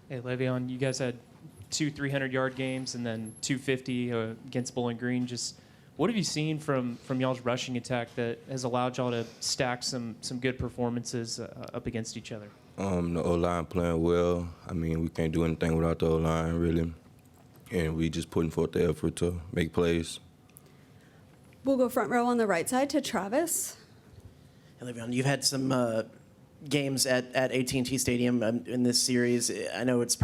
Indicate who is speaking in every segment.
Speaker 1: Hey, Le'Veon, you guys had two 300-yard games and then 250 against Bowling Green. Just what have you seen from y'all's rushing attack that has allowed y'all to stack some good performances up against each other?
Speaker 2: The O-line playing well. I mean, we can't do anything without the O-line, really. And we just putting forth the effort to make plays.
Speaker 3: We'll go front row on the right side to Travis.
Speaker 4: Hey, Le'Veon, you've had some games at AT&T Stadium in this series. I know it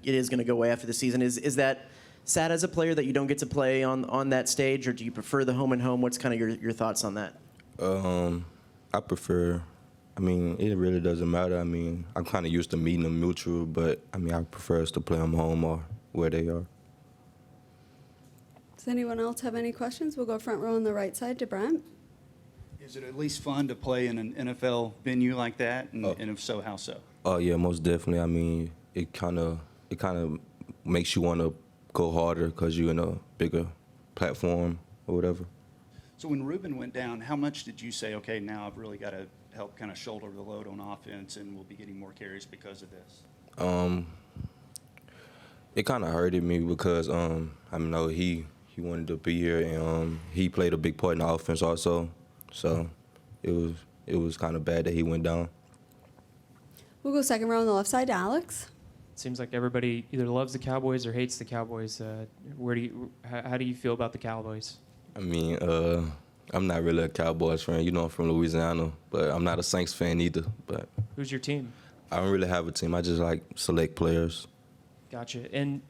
Speaker 4: is gonna go away after the season. Is that sad as a player that you don't get to play on that stage, or do you prefer the home and home? What's kind of your thoughts on that?
Speaker 2: I prefer. I mean, it really doesn't matter. I mean, I'm kind of used to meeting them mutual, but I mean, I prefer us to play them home or where they are.
Speaker 3: Does anyone else have any questions? We'll go front row on the right side to Brent.
Speaker 5: Is it at least fun to play in an NFL venue like that? And if so, how so?
Speaker 2: Oh yeah, most definitely. I mean, it kind of makes you want to go harder because you're in a bigger platform or whatever.
Speaker 5: So when Ruben went down, how much did you say, okay, now I've really got to help kind of shoulder the load on offense and we'll be getting more carries because of this?
Speaker 2: It kind of hurted me because I know he wanted to be here and he played a big part in the offense also. So it was kind of bad that he went down.
Speaker 3: We'll go second row on the left side to Alex.
Speaker 1: It seems like everybody either loves the Cowboys or hates the Cowboys. How do you feel about the Cowboys?
Speaker 2: I mean, I'm not really a Cowboys fan. You know, I'm from Louisiana, but I'm not a Saints fan either. But
Speaker 1: Who's your team?
Speaker 2: I don't really have a team. I just like select players.
Speaker 1: Gotcha. And,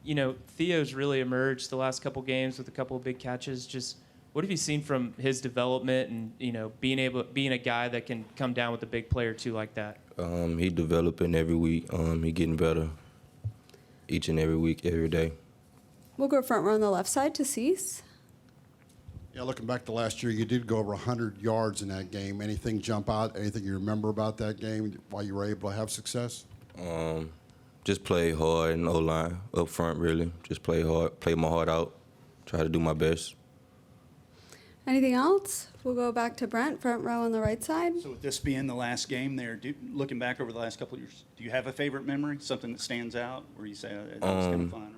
Speaker 1: Theo's really emerged the last couple games with a couple of big catches. Just what have you seen from his development and, being a guy that can come down with a big player too like that?
Speaker 2: He developing every week. He getting better each and every week, every day.
Speaker 3: We'll go front row on the left side to Cease.
Speaker 6: Yeah, looking back to last year, you did go over 100 yards in that game. Anything jump out? Anything you remember about that game, why you were able to have success?
Speaker 2: Just play hard and O-line up front, really. Just play hard, play my heart out, try to do my best.
Speaker 3: Anything else? We'll go back to Brent, front row on the right side.
Speaker 5: So with this being the last game there, looking back over the last couple of years, do you have a favorite memory, something that stands out where you say that was kind of fun?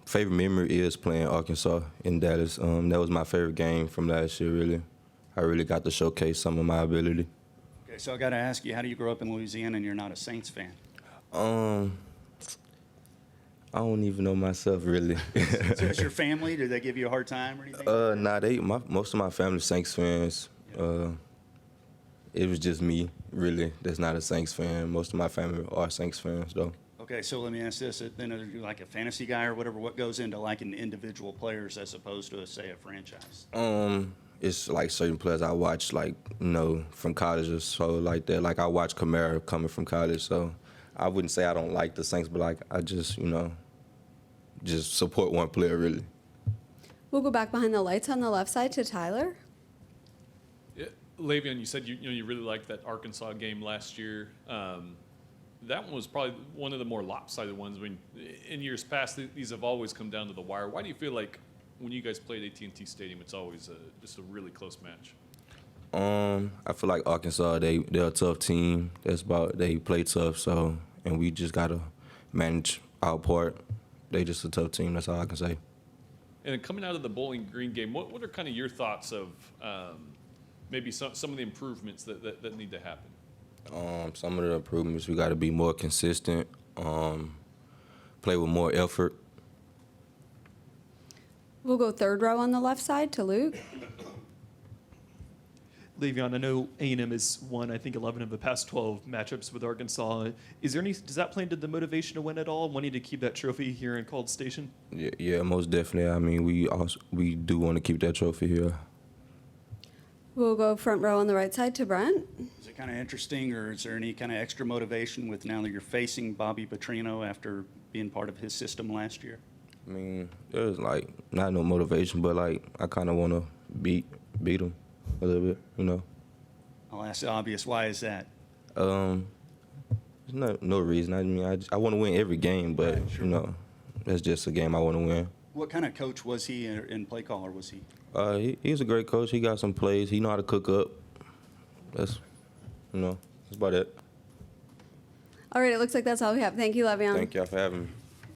Speaker 2: Favorite memory is playing Arkansas in Dallas. That was my favorite game from last year, really. I really got to showcase some of my ability.
Speaker 5: Okay, so I got to ask you, how do you grow up in Louisiana and you're not a Saints fan?
Speaker 2: I don't even know myself, really.
Speaker 5: So is your family, did they give you a hard time or anything?
Speaker 2: Most of my family Saints fans. It was just me, really, that's not a Saints fan. Most of my family are Saints fans, though.
Speaker 5: Okay, so let me ask this. Then are you like a fantasy guy or whatever? What goes into liking individual players as opposed to, say, a franchise?
Speaker 2: It's like certain players I watch, like, from college or so like that. Like, I watch Kamara coming from college, so I wouldn't say I don't like the Saints, but, like, I just, just support one player, really.
Speaker 3: We'll go back behind the lights on the left side to Tyler.
Speaker 7: Yeah, Le'Veon, you said you really liked that Arkansas game last year. That one was probably one of the more lopsided ones. I mean, in years past, these have always come down to the wire. Why do you feel like when you guys played AT&T Stadium, it's always just a really close match?
Speaker 2: I feel like Arkansas, they're a tough team. They play tough, and we just gotta manage our part. They just a tough team. That's all I can say.
Speaker 7: And then coming out of the Bowling Green game, what are kind of your thoughts of maybe some of the improvements that need to happen?
Speaker 2: Some of the improvements, we got to be more consistent, play with more effort.
Speaker 3: We'll go third row on the left side to Luke.
Speaker 8: Le'Veon, I know A&M has won, I think, 11 of the past 12 matchups with Arkansas. Does that play into the motivation to win at all, wanting to keep that trophy here in College Station?
Speaker 2: Yeah, most definitely. I mean, we do want to keep that trophy here.
Speaker 3: We'll go front row on the right side to Brent.
Speaker 5: Is it kind of interesting, or is there any kind of extra motivation with now that you're facing Bobby Petrino after being part of his system last year?
Speaker 2: I mean, there's not no motivation, but I kind of want to beat him a little bit,
Speaker 5: I'll ask the obvious. Why is that?
Speaker 2: There's no reason. I mean, I want to win every game, but
Speaker 5: Right, sure.
Speaker 2: That's just a game I want to win.
Speaker 5: What kind of coach was he in play caller? Was he?
Speaker 2: He's a great coach. He got some plays. He know how to cook up. That's about it.
Speaker 3: All right, it looks like that's all we have. Thank you, Le'Veon.
Speaker 2: Thank y'all for having me.